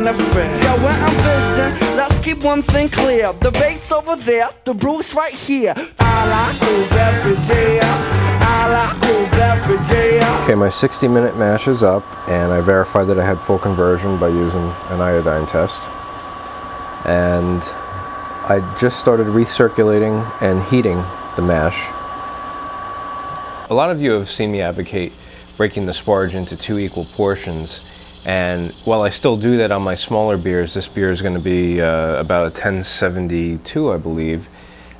benefit. Yo, when I'm fishing, let's keep one thing clear. The bait's over there, the brew's right here. I like cool beverage, yeah. I like cool beverage, yeah. Okay, my 60-minute mash is up, and I verified that I had full conversion by using an iodine test. And I just started recirculating and heating the mash. A lot of you have seen me advocate breaking the sparge into 2 equal portions, and while I still do that on my smaller beers, this beer is going to be about a 1072, I believe,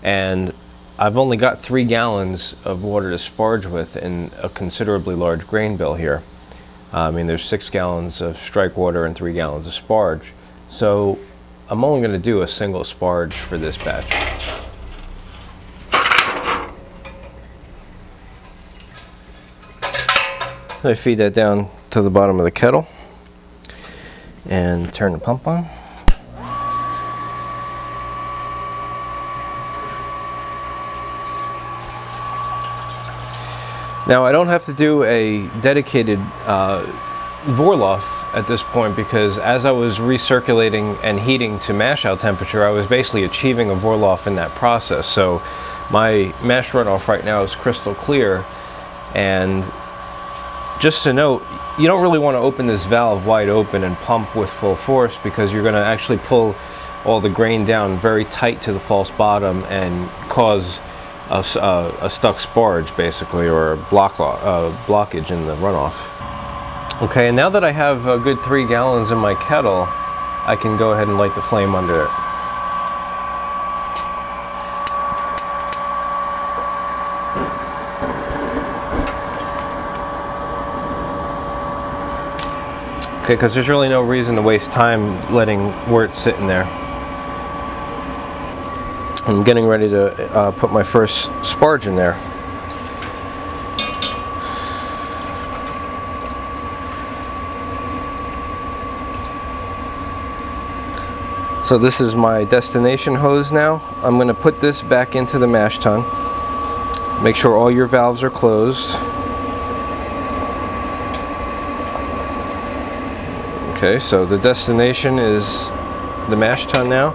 and I've only got 3 gallons of water to sparge with in a considerably large grain bill here. I mean, there's 6 gallons of strike water and 3 gallons of sparge, so I'm only going to do a single sparge for this batch. I feed that down to the bottom of the kettle and turn the pump on. Now I don't have to do a dedicated Vorloff at this point, because as I was recirculating and heating to mash out temperature, I was basically achieving a Vorloff in that process. So my mash runoff right now is crystal clear, and just to note, you don't really want to open this valve wide open and pump with full force, because you're going to actually pull all the grain down very tight to the false bottom and cause a stuck sparge, basically, or a blockage in the runoff. Okay, and now that I have a good 3 gallons in my kettle, I can go ahead and light the flame under it. Okay, because there's really no reason to waste time letting wort sit in there. I'm getting ready to put my first sparge in there. So this is my destination hose now. I'm going to put this back into the mash tun. Make sure all your valves are closed. Okay, so the destination is the mash tun now.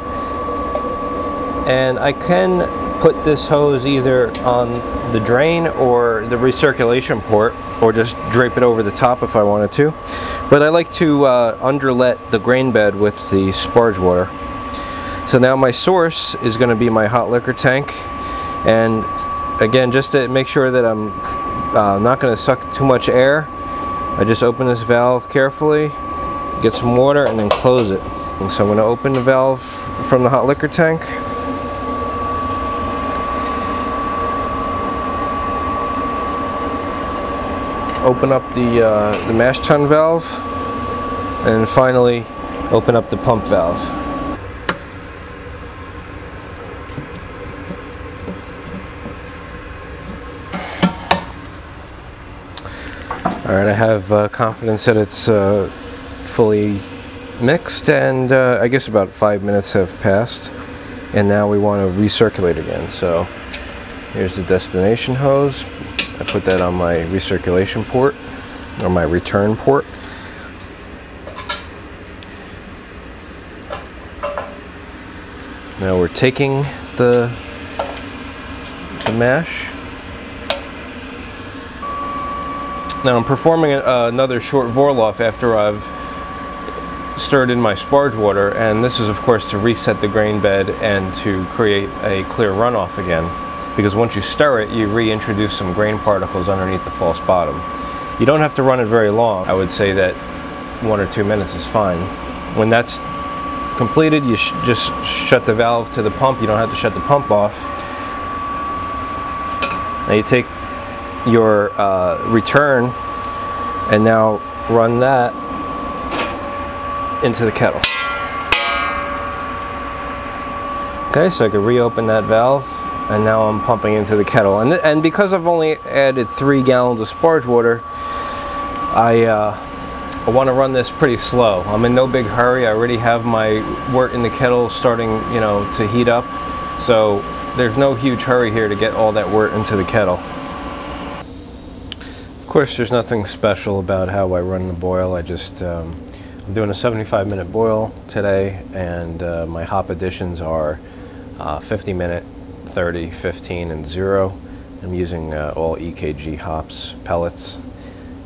And I can put this hose either on the drain or the recirculation port, or just drape it over the top if I wanted to. But I like to underlet the grain bed with the sparge water. So now my source is going to be my hot liquor tank. And again, just to make sure that I'm not going to suck too much air, I just open this valve carefully, get some water, and then close it. And so I'm going to open the valve from the hot liquor tank. Open up the mash tun valve, and finally open up the pump valve. Alright, I have confidence that it's fully mixed, and I guess about 5 minutes have passed, and now we want to recirculate again. So here's the destination hose. I put that on my recirculation port, or my return port. Now we're taking the mash. Now I'm performing another short Vorloff after I've stirred in my sparge water, and this is of course to reset the grain bed and to create a clear runoff again. Because once you stir it, you reintroduce some grain particles underneath the false bottom. You don't have to run it very long. I would say that 1 or 2 minutes is fine. When that's completed, you just shut the valve to the pump. You don't have to shut the pump off. Now you take your return and now run that into the kettle. Okay, so I can reopen that valve. And now I'm pumping into the kettle, and because I've only added 3 gallons of sparge water, I want to run this pretty slow. I'm in no big hurry. I already have my wort in the kettle starting, you know, to heat up, so there's no huge hurry here to get all that wort into the kettle. Of course, there's nothing special about how I run the boil. I just I'm doing a 75-minute boil today, and my hop additions are 50-minute, 30, 15, and 0. I'm using all EKG hops, pellets,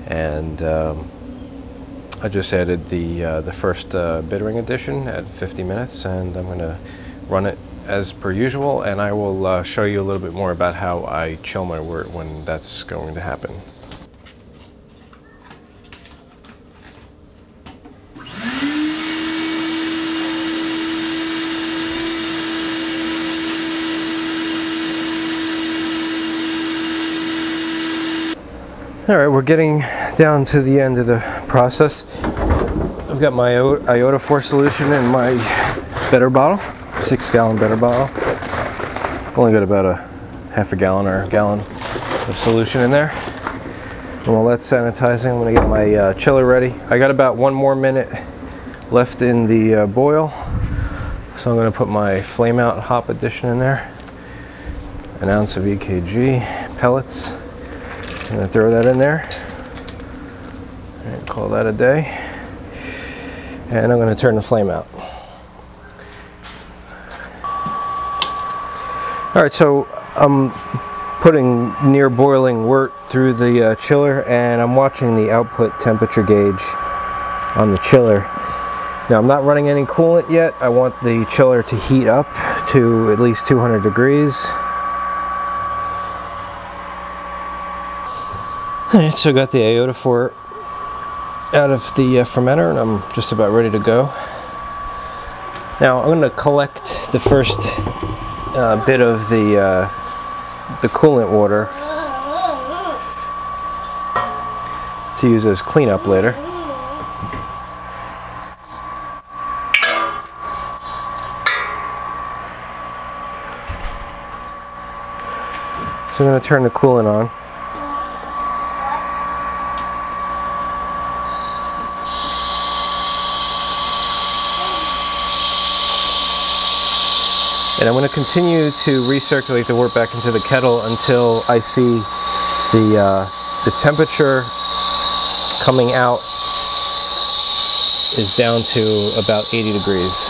and I just added the first bittering addition at 50 minutes, and I'm going to run it as per usual, and I will show you a little bit more about how I chill my wort when that's going to happen. All right, we're getting down to the end of the process. I've got my iodophor solution in my better bottle, 6-gallon better bottle. Only got about a half a gallon or a gallon of solution in there. And while that's sanitizing, I'm gonna get my chiller ready. I got about 1 more minute left in the boil. So I'm gonna put my flame out hop addition in there. An ounce of EKG pellets. I'm going to throw that in there and call that a day. And I'm going to turn the flame out. Alright, so I'm putting near boiling wort through the chiller, and I'm watching the output temperature gauge on the chiller. Now I'm not running any coolant yet. I want the chiller to heat up to at least 200 degrees. Alright, so I got the iodophor out of the fermenter, and I'm just about ready to go. Now I'm going to collect the first bit of the coolant water to use as cleanup later. So I'm going to turn the coolant on. And I'm going to continue to recirculate the wort back into the kettle until I see the temperature coming out is down to about 80 degrees.